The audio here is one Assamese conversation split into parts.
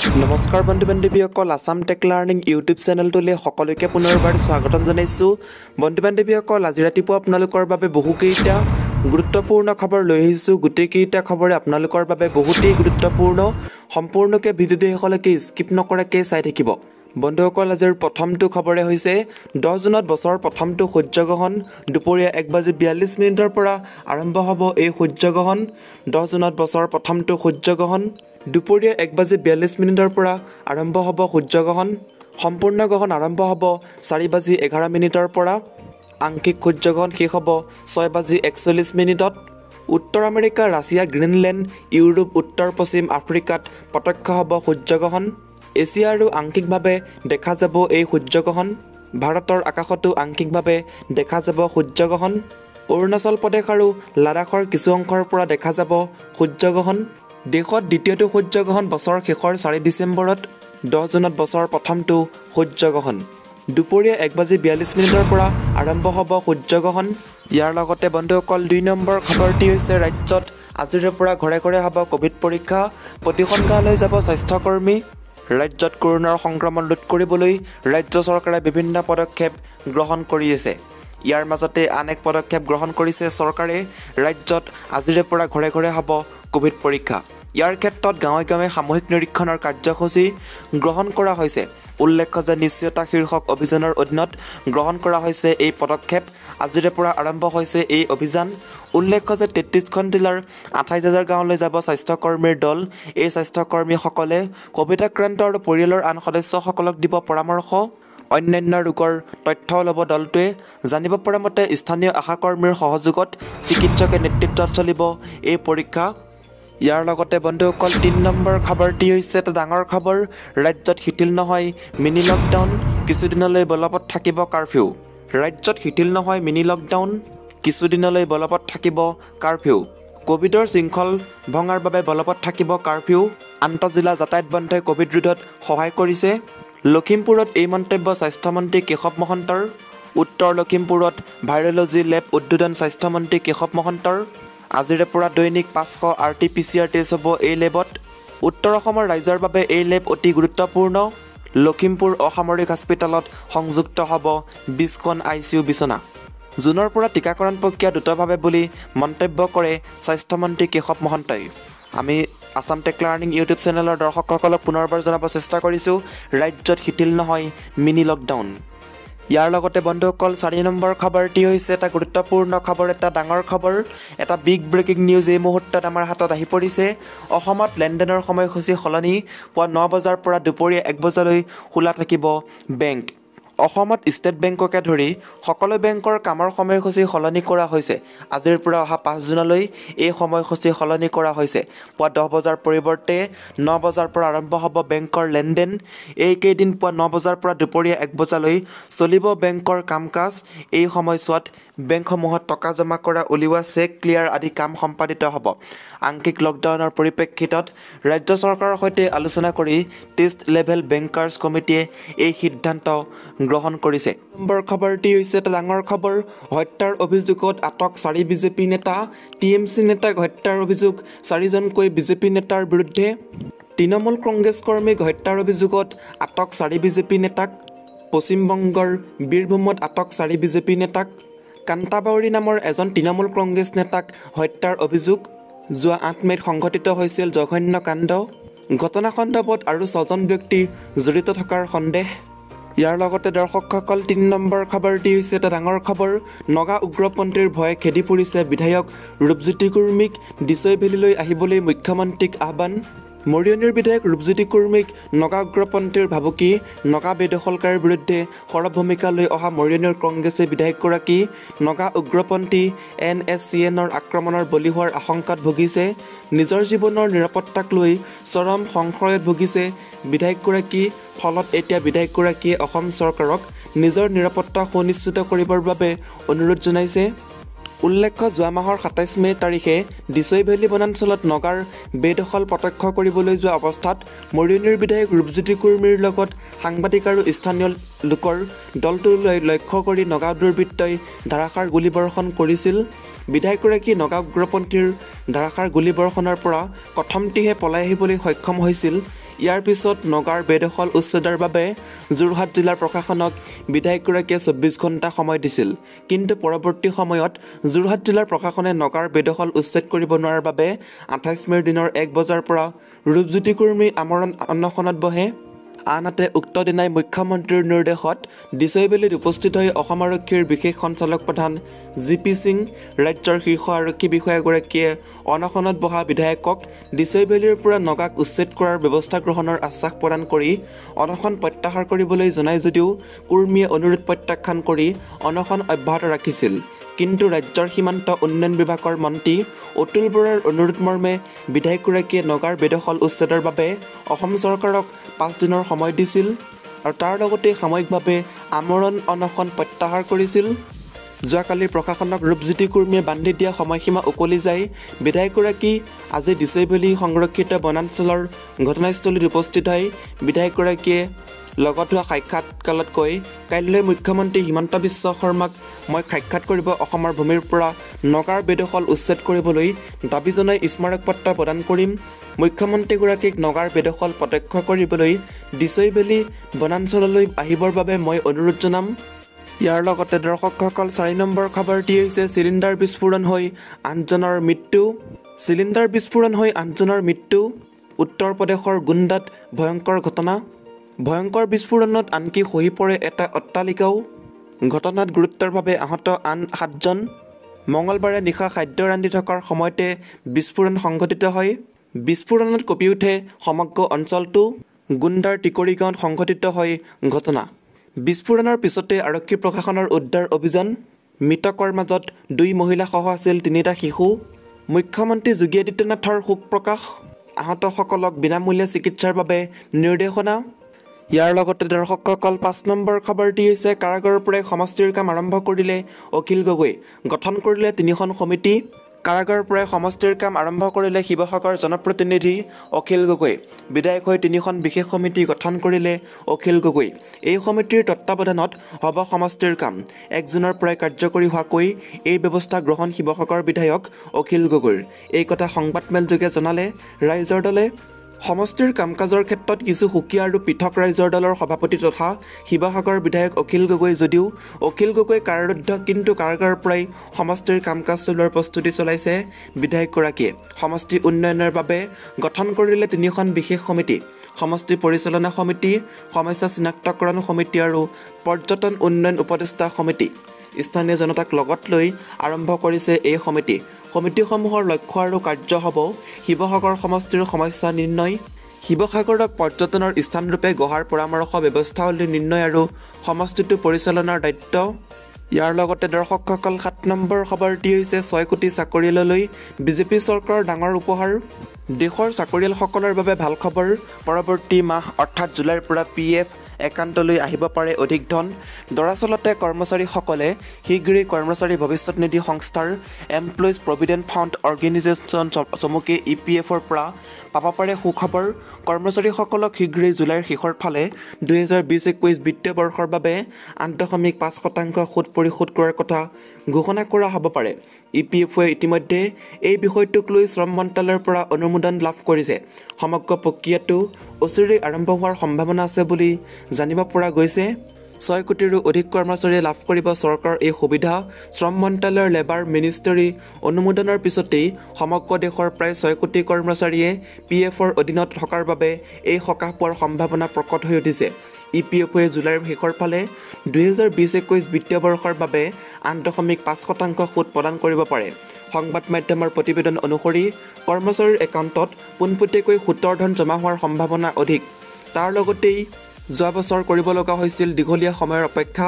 নমস্কাৰ বন্ধু বান্ধৱীসকল আসাম টেক লাৰ্ণিং ইউটিউব চেনেলটোলৈ সকলোকে পুনৰবাৰ স্বাগতম জনাইছোঁ বন্ধু বান্ধৱীসকল আজি ৰাতিপুৱা আপোনালোকৰ বাবে বহুকেইটা গুৰুত্বপূৰ্ণ খবৰ লৈ আহিছোঁ গোটেইকেইটা খবৰে আপোনালোকৰ বাবে বহুতেই গুৰুত্বপূৰ্ণ সম্পূৰ্ণকৈ ভিডিঅ'টো শেষলৈকে স্কিপ নকৰাকৈ চাই থাকিব বন্ধুসকল আজিৰ প্ৰথমটো খবৰে হৈছে 10 জুনত বছৰৰ প্ৰথমটো সূৰ্যগ্ৰহণ দুপৰীয়া 1:42 পৰা আৰম্ভ হ'ব এই সূৰ্যগ্ৰহণ 10 জুনত বছৰৰ প্ৰথমটো সূৰ্যগ্ৰহণ দুপৰীয়া 1:42 পৰা আৰম্ভ হ'ব সূৰ্যগ্ৰহণ সম্পূৰ্ণ গ্ৰহণ আৰম্ভ হ'ব 4:11 পৰা আংশিক সূৰ্যগ্ৰহণ শেষ হ'ব 6:41 উত্তৰ আমেৰিকা ৰাছিয়া গ্ৰীণলেণ্ড ইউৰোপ উত্তৰ পশ্চিম আফ্ৰিকাত প্ৰত্যক্ষ হ'ব সূৰ্যগ্ৰহণ এছিয়া আৰু আংশিকভাৱে দেখা যাব এই সূৰ্যগ্ৰহণ ভাৰতৰ আকাশতো আংশিকভাৱে দেখা যাব সূৰ্যগ্ৰহণ অৰুণাচল প্ৰদেশ আৰু লাডাখৰ কিছু অংশৰ পৰা দেখা যাব সূৰ্যগ্ৰহণ দেশত দ্বিতীয়টো সূৰ্যগ্ৰহণ বছৰৰ শেষৰ 4 ডিচেম্বৰত 10 জুনত বছৰৰ প্ৰথমটো সূৰ্যগ্ৰহণ দুপৰীয়া 1:42 পৰা আৰম্ভ হ'ব সূৰ্যগ্ৰহণ ইয়াৰ লগতে বন্ধুসকল 2 নম্বৰ খবৰটি হৈছে ৰাজ্যত আজিৰ পৰা ঘৰে ঘৰে হ'ব কোভিড পৰীক্ষা প্ৰতিখন গাঁৱলৈ যাব স্বাস্থ্যকৰ্মী ৰাজ্যত কৰোনাৰ সংক্ৰমণ ৰোধ কৰিবলৈ ৰাজ্য চৰকাৰে বিভিন্ন পদক্ষেপ গ্ৰহণ কৰি আছে ইয়াৰ মাজতে আন এক পদক্ষেপ গ্ৰহণ কৰিছে চৰকাৰে ৰাজ্যত আজিৰ পৰা ঘৰে ঘৰে হ'ব কোভিড পৰীক্ষা ইয়াৰ ক্ষেত্ৰত গাঁৱে গাঁৱে সামূহিক নিৰীক্ষণৰ কাৰ্যসূচী গ্ৰহণ কৰা হৈছে উল্লেখ্য যে নিশ্চয়তা শীৰ্ষক অভিযানৰ অধীনত গ্ৰহণ কৰা হৈছে এই পদক্ষেপ আজিৰ পৰা আৰম্ভ হৈছে এই অভিযান উল্লেখ্য যে 33খন জিলাৰ 28000 গাঁৱলৈ যাব স্বাস্থ্যকৰ্মীৰ দল এই স্বাস্থ্যকৰ্মীসকলে কোভিড আক্ৰান্ত আৰু পৰিয়ালৰ আন সদস্যসকলক দিব পৰামৰ্শ অন্যান্য ৰোগৰ তথ্য ল'ব দলটোৱে জানিব পৰা মতে স্থানীয় আশাকৰ্মীৰ সহযোগত চিকিৎসকে নেতৃত্বত চলিব এই পৰীক্ষা ইয়াৰ লগতে বন্ধুসকল 3 নম্বৰ খবৰটি হৈছে এটা ডাঙৰ খবৰ ৰাজ্যত শিথিল নহয় মিনি লকডাউন কিছুদিনলৈ বলবৎ থাকিব কাৰফিউ ৰাজ্যত শিথিল নহয় মিনি লকডাউন কিছুদিনলৈ বলবৎ থাকিব কাৰফিউ কোভিডৰ শৃংখল ভঙাৰ বাবে বলবৎ থাকিব কাৰফিউ আন্তঃজিলা যাতায়াত বন্ধই কোভিড ৰোধত সহায় কৰিছে লখিমপুৰত এই মন্তব্য স্বাস্থ্যমন্ত্ৰী কেশৱ মহন্তৰ উত্তৰ লখিমপুৰত ভাইৰলজি লেব উদ্বোধন স্বাস্থ্যমন্ত্ৰী কেশৱ মহন্তৰ আজিৰে পৰা দৈনিক 500 RT-PCR টেষ্ট হ'ব এই লেবত উত্তৰ অসমৰ ৰাইজৰ বাবে এই লেব অতি গুৰুত্বপূৰ্ণ লখিমপুৰ অসামৰিক হস্পিটেলত সংযুক্ত হ'ব 20খন ICU বিছনা জুনৰ পৰা টিকাকৰণ প্ৰক্ৰিয়া দ্ৰুতভাৱে বুলি মন্তব্য কৰে স্বাস্থ্যমন্ত্ৰী কেশৱ মহন্তই আমি আসাম টেক লাৰ্ণিং ইউটিউব চেনেলৰ দৰ্শকসকলক পুনৰবাৰ জনাব চেষ্টা কৰিছোঁ ৰাজ্যত শিথিল নহয় মিনি লকডাউন ইয়াৰ লগতে বন্ধুসকল 4 নম্বৰ খবৰটি হৈছে এটা গুৰুত্বপূৰ্ণ খবৰ এটা ডাঙৰ খবৰ এটা বিগ ব্ৰেকিং নিউজ এই মুহূৰ্তত আমাৰ হাতত আহি পৰিছে অসমত লেনদেনৰ সময়সূচী সলনি পুৱা 9 বজাৰ পৰা দুপৰীয়া 1 বজালৈ খোলা থাকিব বেংক অসমত ষ্টেট বেংককে ধৰি সকলো বেংকৰ কামৰ সময়সূচী সলনি কৰা হৈছে আজিৰ পৰা অহা 5 জুনলৈ এই সময়সূচী সলনি কৰা হৈছে পুৱা 10 বজাৰ পৰিৱৰ্তে 9 বজাৰ পৰা আৰম্ভ হ'ব বেংকৰ লেনদেন এই কেইদিন পুৱা 9 বজাৰ পৰা দুপৰীয়া 1 বজালৈ চলিব বেংকৰ কাম-কাজ এই সময়ছোৱাত বেংকসমূহত টকা জমা কৰা উলিওৱা চেক ক্লিয়াৰ আদি কাম সম্পাদিত হ'ব আংশিক লকডাউনৰ পৰিপ্ৰেক্ষিতত ৰাজ্য চৰকাৰৰ সৈতে আলোচনা কৰি টেষ্ট লেভেল বেংকাৰ্ছ কমিটিয়ে এই সিদ্ধান্ত গ্ৰহণ কৰিছে নম্বৰ খবৰটি হৈছে এটা ডাঙৰ খবৰ হত্যাৰ অভিযোগত আটক 4 বিজেপি নেতা TMC নেতাক হত্যাৰ অভিযোগ 4জনকৈ বিজেপি নেতাৰ বিৰুদ্ধে তৃণমূল কংগ্ৰেছ কৰ্মীক হত্যাৰ অভিযোগত আটক 4 বিজেপি নেতাক পশ্চিমবংগৰ বীৰভূমত আটক 4 বিজেপি নেতাক কান্তাবাউৰী নামৰ এজন তৃণমূল কংগ্ৰেছ নেতাক হত্যাৰ অভিযোগ যোৱা 8 মে'ত সংঘটিত হৈছিল জঘন্য কাণ্ড ঘটনা সন্দৰ্ভত আৰু 6জন ব্যক্তি জড়িত থকাৰ সন্দেহ ইয়াৰ লগতে দৰ্শকসকল 3 নম্বৰ খবৰটি হৈছে এটা ডাঙৰ খবৰ নগা উগ্ৰপন্থীৰ ভয়ে খেদি ফুৰিছে বিধায়ক ৰূপজ্যোতি কুৰ্মীক দিছৈ ভেলীলৈ আহিবলৈ মুখ্যমন্ত্ৰীক আহ্বান মৰিয়নিৰ বিধায়ক ৰূপজ্যোতি কুৰ্মীক নগা উগ্ৰপন্থীৰ ভাবুকি নগা বেদখলকাৰীৰ বিৰুদ্ধে সৰব ভূমিকা লৈ অহা মৰিয়নিৰ কংগ্ৰেছী বিধায়কগৰাকী নগা উগ্ৰপন্থী NSCNৰ আক্ৰমণৰ বলি হোৱাৰ আশংকাত ভুগিছে নিজৰ জীৱনৰ নিৰাপত্তাক লৈ চৰম সংশয়ত ভুগিছে বিধায়কগৰাকী ফলত এতিয়া বিধায়কগৰাকীয়ে অসম চৰকাৰক নিজৰ নিৰাপত্তা সুনিশ্চিত কৰিবৰ বাবে অনুৰোধ জনাইছে উল্লেখ্য যোৱা মাহৰ 27 মে তাৰিখে দিছৈ ভেলী বনাঞ্চলত নগাৰ বেদখল প্ৰত্যক্ষ কৰিবলৈ যোৱা অৱস্থাত মৰিয়নিৰ বিধায়ক ৰূপজ্যোতি কুৰ্মীৰ লগত সাংবাদিক আৰু স্থানীয় লোকৰ দলটোলৈ লক্ষ্য কৰি নগা দুৰ্বৃত্তই ধাৰাসাৰ গুলীবৰ্ষণ কৰিছিল বিধায়কগৰাকী নগা উগ্ৰপন্থীৰ ধাৰাসাৰ গুলীবৰ্ষণৰ পৰা প্ৰথমটিহে পলাই আহিবলৈ সক্ষম হৈছিল ইয়াৰ পিছত নগাৰ বেদখল উচ্ছেদৰ বাবে যোৰহাট জিলাৰ প্ৰশাসনক বিধায়কগৰাকীয়ে 24 ঘণ্টা সময় দিছিল। কিন্তু পৰৱৰ্তী সময়ত যোৰহাট জিলাৰ প্ৰশাসনে নগাৰ বেদখল উচ্ছেদ কৰিব নোৱাৰাৰ বাবে 28 মে'ৰ দিনৰ 1 বজাৰ পৰা ৰূপজ্যোতি কুৰ্মী আমৰণ অনশনত বহে। আনহাতে উক্ত দিনাই মুখ্যমন্ত্ৰীৰ নিৰ্দেশত দিছৈবেলিত উপস্থিত হৈ অসম আৰক্ষীৰ বিশেষ সঞ্চালক প্ৰধান GP সিং, ৰাজ্যৰ শীৰ্ষ আৰক্ষী বিষয়াগৰাকীয়ে অনশনত বহা বিধায়কক দিছৈবেলিৰ পৰা নগাক উচ্ছেদ কৰাৰ ব্যৱস্থা গ্ৰহণৰ আশ্বাস প্ৰদান কৰি অনশন প্ৰত্যাহাৰ কৰিবলৈ জনাই যদিও কুৰ্মীয়ে অনুৰোধ প্ৰত্যাখ্যান কৰি অনশন অব্যাহত ৰাখিছিল। কিন্তু ৰাজ্যৰ সীমান্ত উন্নয়ন বিভাগৰ মন্ত্ৰী অতুল বৰাৰ অনুৰোধ মৰ্মে বিধায়কগৰাকীয়ে নগাৰ বেদখল উচ্ছেদৰ বাবে অসম চৰকাৰক 5 দিনৰ সময় দিছিল আৰু তাৰ লগতে সাময়িকভাৱে আমৰণ অনশন প্ৰত্যাহাৰ কৰিছিল। যোৱাকালি প্ৰশাসনক ৰূপজ্যোতি কুৰ্মীয়ে বান্ধি দিয়া সময়সীমা উকলি যায়। বিধায়কগৰাকী আজি দিছৈবেলি সংৰক্ষিত বনাঞ্চলৰ ঘটনাস্থলীত উপস্থিত হৈ বিধায়কগৰাকীয়ে লগত হোৱা সাক্ষাৎকালত কয়, কাইলৈ মুখ্যমন্ত্ৰী হিমন্ত বিশ্ব শৰ্মাক মই সাক্ষাৎ কৰিব অসমৰ ভূমিৰ পৰা নগাৰ বেদখল উচ্ছেদ কৰিবলৈ দাবী জনাই স্মাৰক পত্ৰ প্ৰদান কৰিম। মুখ্যমন্ত্ৰীগৰাকীক নগাৰ বেদখল প্ৰত্যক্ষ কৰিবলৈ দিছৈবেলি বনাঞ্চললৈ আহিবৰ বাবে মই অনুৰোধ জনাম। ইয়াৰ লগতে দৰ্শকসকল 4 নম্বৰ খবৰটি হৈছে চিলিণ্ডাৰ বিস্ফোৰণ হৈ 8জনৰ মৃত্যু। চিলিণ্ডাৰ বিস্ফোৰণ হৈ 8জনৰ মৃত্যু। উত্তৰ প্ৰদেশৰ গুণ্ডাত ভয়ংকৰ ঘটনা। ভয়ংকৰ বিস্ফোৰণত আনকি খহি পৰে এটা অট্টালিকাও। ঘটনাত গুৰুতৰভাৱে আহত আন 7জন। মঙলবাৰে নিশা খাদ্য ৰান্ধি থকাৰ সময়তে বিস্ফোৰণ সংঘটিত হয়। বিস্ফোৰণত কঁপি উঠে সমগ্ৰ অঞ্চলটো। গুণ্ডাৰ টিকৰি গাঁৱত সংঘটিত হয় ঘটনা। বিস্ফোৰণৰ পিছতে আৰক্ষী প্ৰশাসনৰ উদ্ধাৰ অভিযান। মৃতকৰ মাজত 2 মহিলাসহ আছিল 3টা শিশু। মুখ্যমন্ত্ৰী যোগী আদিত্যনাথৰ শোক প্ৰকাশ। আহতসকলক বিনামূলীয়া চিকিৎসাৰ বাবে নিৰ্দেশনা। ইয়াৰ লগতে দৰ্শকসকল 5 নম্বৰ খবৰটি হৈছে কাৰাগাৰৰ পৰাই সমষ্টিৰ কাম আৰম্ভ কৰিলে অখিল গগৈ। গঠন কৰিলে 3খন সমিতি। কাৰাগাৰৰ পৰাই সমষ্টিৰ কাম আৰম্ভ কৰিলে শিৱসাগৰ জনপ্ৰতিনিধি অখিল গগৈ। বিধায়ক হৈ 3খন বিশেষ সমিতি গঠন কৰিলে অখিল গগৈ। এই সমিতিৰ তত্বাৱধানত হ'ব সমষ্টিৰ কাম। 1 জুনৰ পৰাই কাৰ্যকৰী হোৱাকৈ এই ব্যৱস্থা গ্ৰহণ শিৱসাগৰ বিধায়ক অখিল গগৈৰ। এই কথা সংবাদমেলযোগে জনালে ৰাইজৰ দলে। সমষ্টিৰ কাম কাজৰ ক্ষেত্ৰত কিছু সুকীয়া আৰু পৃথক ৰাইজৰ দলৰ সভাপতি তথা শিৱসাগৰ বিধায়ক অখিল গগৈ যদিও অখিল গগৈ কাৰাৰুদ্ধ, কিন্তু কাৰাগাৰৰ পৰাই সমষ্টিৰ কাম কাজ চলোৱাৰ প্ৰস্তুতি চলাইছে বিধায়কগৰাকীয়ে। সমষ্টি উন্নয়নৰ বাবে গঠন কৰিলে 3খন বিশেষ সমিতি। সমষ্টি পৰিচালনা সমিতি, সমস্যা চিনাক্তকৰণ সমিতি আৰু পৰ্যটন উন্নয়ন উপদেষ্টা সমিতি। স্থানীয় জনতাক লগত লৈ আৰম্ভ কৰিছে এই সমিতি। সমিতিসমূহৰ লক্ষ্য আৰু কাৰ্য হ'ব শিৱসাগৰ সমষ্টিৰ সমস্যা নিৰ্ণয়, শিৱসাগৰক পৰ্যটনৰ স্থানৰূপে গঢ়াৰ পৰামৰ্শ ব্যৱস্থাৱলী নিৰ্ণয় আৰু সমষ্টিটো পৰিচালনাৰ দায়িত্ব। ইয়াৰ লগতে দৰ্শকসকল 7 নম্বৰ খবৰটি হৈছে 6 কোটি চাকৰিয়াললৈ বিজেপি চৰকাৰৰ ডাঙৰ উপহাৰ। দেশৰ চাকৰিয়ালসকলৰ বাবে ভাল খবৰ। পৰৱৰ্তী মাহ অৰ্থাৎ জুলাইৰ পৰা PF একাউণ্টলৈ আহিব পাৰে অধিক ধন। দৰাচলতে কৰ্মচাৰীসকলে শীঘ্ৰেই কৰ্মচাৰী ভৱিষ্যত নিধি সংস্থাৰ এমপ্লয়িজ প্ৰভিডেণ্ট ফাণ্ড অৰ্গেনাইজেশ্যন চমুকে EPFৰ পৰা পাব পাৰে সুখবৰ। কৰ্মচাৰীসকলক শীঘ্ৰেই জুলাইৰ শেষৰ ফালে 2020-21 বিত্তীয় বৰ্ষৰ বাবে 8.5% সুদ পৰিশোধ কৰাৰ কথা ঘোষণা কৰা হ'ব পাৰে। EPFয়ে ইতিমধ্যে এই বিষয়টোক লৈ শ্ৰম মন্ত্ৰালয়ৰ পৰা অনুমোদন লাভ কৰিছে। সমগ্ৰ প্ৰক্ৰিয়াটো অচিৰেই আৰম্ভ হোৱাৰ সম্ভাৱনা আছে বুলি জানিব পৰা গৈছে। 6 কোটিৰো অধিক কৰ্মচাৰীয়ে লাভ কৰিব চৰকাৰৰ এই সুবিধা। শ্ৰম মন্ত্ৰালয়ৰ লেবাৰ মিনিষ্টাৰী অনুমোদনৰ পিছতেই সমগ্ৰ দেশৰ প্ৰায় 6 কোটি কৰ্মচাৰীয়ে PFৰ অধীনত থকাৰ বাবে এই সকাহ পোৱাৰ সম্ভাৱনা প্ৰকট হৈ উঠিছে। EPFয়ে জুলাইৰ শেষৰ ফালে 2020-21 বিত্তীয় বৰ্ষৰ বাবে 8.5% সুদ প্ৰদান কৰিব পাৰে। সংবাদ মাধ্যমৰ প্ৰতিবেদন অনুসৰি কৰ্মচাৰীৰ একাউণ্টত পোনপটীয়াকৈ সুতৰ ধন জমা হোৱাৰ সম্ভাৱনা অধিক। তাৰ লগতেই যোৱা বছৰ কৰিব লগা হৈছিল দীঘলীয়া সময়ৰ অপেক্ষা।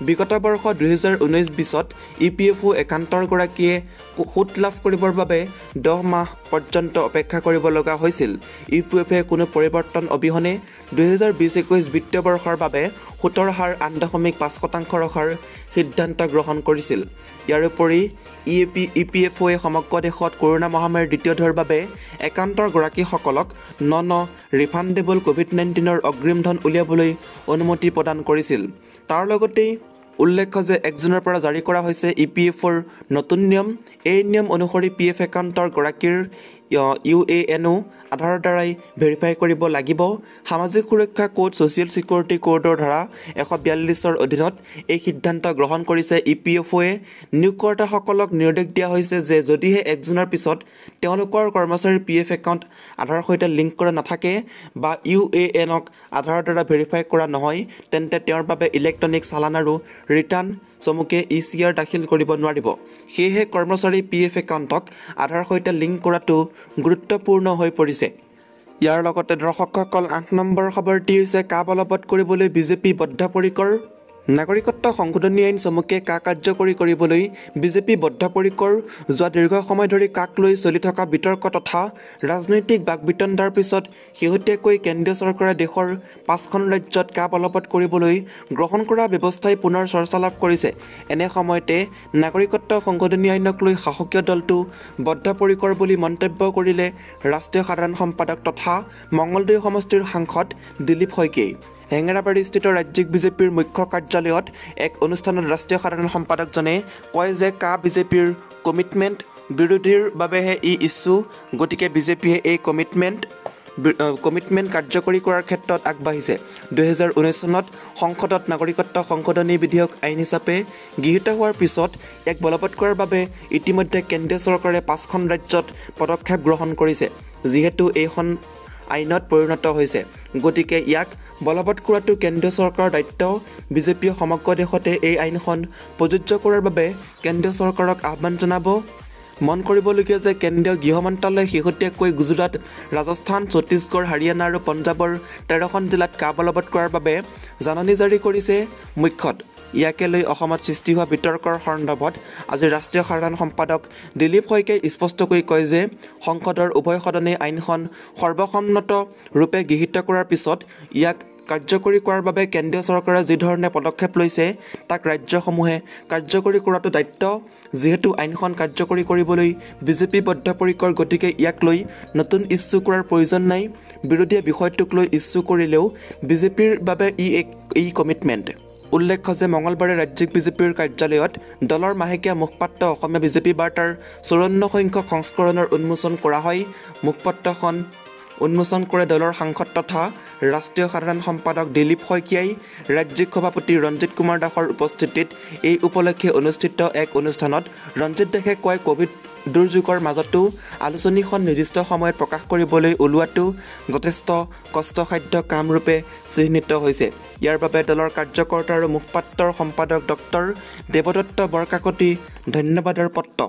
বিগত বৰ্ষ 2019-20ত EPFO একাউণ্টৰগৰাকীয়ে সুদ লাভ কৰিবৰ বাবে 10 মাহ পৰ্যন্ত অপেক্ষা কৰিব লগা হৈছিল। EPFয়ে কোনো পৰিৱৰ্তন অবিহনে 2020-21 বিত্তীয় বৰ্ষৰ বাবে সুতৰ হাৰ 8.5% ৰখাৰ সিদ্ধান্ত গ্ৰহণ কৰিছিল। ইয়াৰ উপৰি EPFOয়ে সমগ্ৰ দেশত কৰোনা মহামাৰীৰ দ্বিতীয় ঢৌৰ বাবে একাউণ্টৰ গৰাকীসকলক ৰিফাণ্ডেবল COVID-19ৰ অগ্ৰিম ধন উলিয়াবলৈ অনুমতি প্ৰদান কৰিছিল। তাৰ লগতেই উল্লেখ্য যে 1 জুনৰ পৰা জাৰি কৰা হৈছে EPFৰ নতুন নিয়ম। এই নিয়ম অনুসৰি PF একাউণ্টৰ গৰাকীৰ UANO আধাৰৰ দ্বাৰাই ভেৰিফাই কৰিব লাগিব। সামাজিক সুৰক্ষা কোড ছ'চিয়েল ছিকিউৰিটি কোডৰ ধাৰা 142ৰ অধীনত এই সিদ্ধান্ত গ্ৰহণ কৰিছে EPFOয়ে। নিয়োগকৰ্তাসকলক নিৰ্দেশ দিয়া হৈছে যে যদিহে 1 জুনৰ পিছত তেওঁলোকৰ কৰ্মচাৰীৰ PF একাউণ্ট আধাৰৰ সৈতে লিংক কৰা নাথাকে বা UANক আধাৰৰ দ্বাৰা ভেৰিফাই কৰা নহয়, তেন্তে তেওঁৰ বাবে ইলেক্ট্ৰনিক চালান আৰু ৰিটাৰ্ণ চমুকে ECR দাখিল কৰিব নোৱাৰিব। সেয়েহে কৰ্মচাৰী PF একাউণ্টক আধাৰৰ সৈতে লিংক কৰাটো গুৰুত্বপূৰ্ণ হৈ পৰিছে। ইয়াৰ লগতে দৰ্শকসকল 8 নম্বৰ খবৰটি হৈছে কা বলবৎ কৰিবলৈ বিজেপি বদ্ধপৰিকৰ। নাগৰিকত্ব সংশোধনী আইন চমুকে কা কাৰ্যকৰী কৰিবলৈ বিজেপি বদ্ধপৰিকৰ। যোৱা দীৰ্ঘ সময় ধৰি কাক লৈ চলি থকা বিতৰ্ক তথা ৰাজনৈতিক বাকবিতণ্ডাৰ পিছত শেহতীয়াকৈ কেন্দ্ৰীয় চৰকাৰে দেশৰ 5খন ৰাজ্যত কা বলবৎ কৰিবলৈ গ্ৰহণ কৰা ব্যৱস্থাই পুনৰ চৰ্চা লাভ কৰিছে। এনে সময়তে নাগৰিকত্ব সংশোধনী আইনক লৈ শাসকীয় দলটো বদ্ধপৰিকৰ বুলি মন্তব্য কৰিলে ৰাষ্ট্ৰীয় সাধাৰণ সম্পাদক তথা মঙলদৈ সমষ্টিৰ সাংসদ দিলীপ শইকীয়াই। হেঙেৰাবাৰীস্থিত ৰাজ্যিক বিজেপিৰ মুখ্য কাৰ্যালয়ত এক অনুষ্ঠানত ৰাষ্ট্ৰীয় সাধাৰণ সম্পাদকজনে কয় যে কা বিজেপিৰ কমিটমেণ্ট বিৰোধীৰ বাবেহে ই ইছ্যু, গতিকে বিজেপিয়ে এই কমিটমেণ্ট কাৰ্যকৰী কৰাৰ ক্ষেত্ৰত আগবাঢ়িছে। 2019 চনত সংসদত নাগৰিকত্ব সংশোধনী বিধেয়ক আইন হিচাপে গৃহীত হোৱাৰ পিছত ইয়াক বলবৎ কৰাৰ বাবে ইতিমধ্যে কেন্দ্ৰীয় চৰকাৰে 5খন ৰাজ্যত পদক্ষেপ গ্ৰহণ কৰিছে। যিহেতু এইখন আইনত পৰিণত হৈছে, গতিকে ইয়াক বলবৎ কৰাটো কেন্দ্ৰীয় চৰকাৰৰ দায়িত্ব। বিজেপিয়ে সমগ্ৰ দেশতে এই আইনখন প্ৰযোজ্য কৰাৰ বাবে কেন্দ্ৰীয় চৰকাৰক আহ্বান জনাব। মন কৰিবলগীয়া যে কেন্দ্ৰীয় গৃহ মন্ত্ৰালয়ে শেহতীয়াকৈ গুজৰাট, ৰাজস্থান, ছত্তীশগড়, হাৰিয়ানা আৰু পঞ্জাৱৰ 13খন জিলাত কা বলবৎ কৰাৰ বাবে জাননী জাৰি কৰিছে। মুখ্যত ইয়াকে লৈ অসমত সৃষ্টি হোৱা বিতৰ্কৰ সন্দৰ্ভত আজি ৰাষ্ট্ৰীয় সাধাৰণ সম্পাদক দিলীপ শইকীয়াই স্পষ্টকৈ কয় যে সংসদৰ উভয় সদনে আইনখন সৰ্বসন্মত ৰূপে গৃহীত কৰাৰ পিছত ইয়াক কাৰ্যকৰী কৰাৰ বাবে কেন্দ্ৰীয় চৰকাৰে যি ধৰণে পদক্ষেপ লৈছে তাক ৰাজ্যসমূহে কাৰ্যকৰী কৰাটো দায়িত্ব। যিহেতু আইনখন কাৰ্যকৰী কৰিবলৈ বিজেপি বদ্ধপৰিকৰ, গতিকে ইয়াক লৈ নতুন ইছ্যু কৰাৰ প্ৰয়োজন নাই। বিৰোধীয়ে বিষয়টোক লৈ ইছ্যু কৰিলেও বিজেপিৰ বাবে ই কমিটমেণ্ট। উল্লেখ্য যে মঙলবাৰে ৰাজ্যিক বিজেপিৰ কাৰ্যালয়ত দলৰ মাহেকীয়া মুখপাত্ৰ অসমীয়া বিজেপি বাৰ্তাৰ 54 সংখ্যক সংস্কৰণৰ উন্মোচন কৰা হয়। মুখপত্ৰখন উন্মোচন কৰে দলৰ সাংসদ তথা ৰাষ্ট্ৰীয় সাধাৰণ সম্পাদক দিলীপ শইকীয়াই। ৰাজ্যিক সভাপতি ৰঞ্জিত কুমাৰ দাসৰ উপস্থিতিত এই উপলক্ষে অনুষ্ঠিত এক অনুষ্ঠানত ৰঞ্জিত দাসে কয়, কোভিড দুৰ্যোগৰ মাজতো আলোচনীখন নিৰ্দিষ্ট সময়ত প্ৰকাশ কৰিবলৈ ওলোৱাটো যথেষ্ট কষ্টসাধ্য কামৰূপে চিহ্নিত হৈছে। ইয়াৰ বাবে দলৰ কাৰ্যকৰ্তা আৰু মুখপাত্ৰৰ সম্পাদক ডক্টৰ দেৱদত্ত বৰকাকতি ধন্যবাদৰ পত্ৰ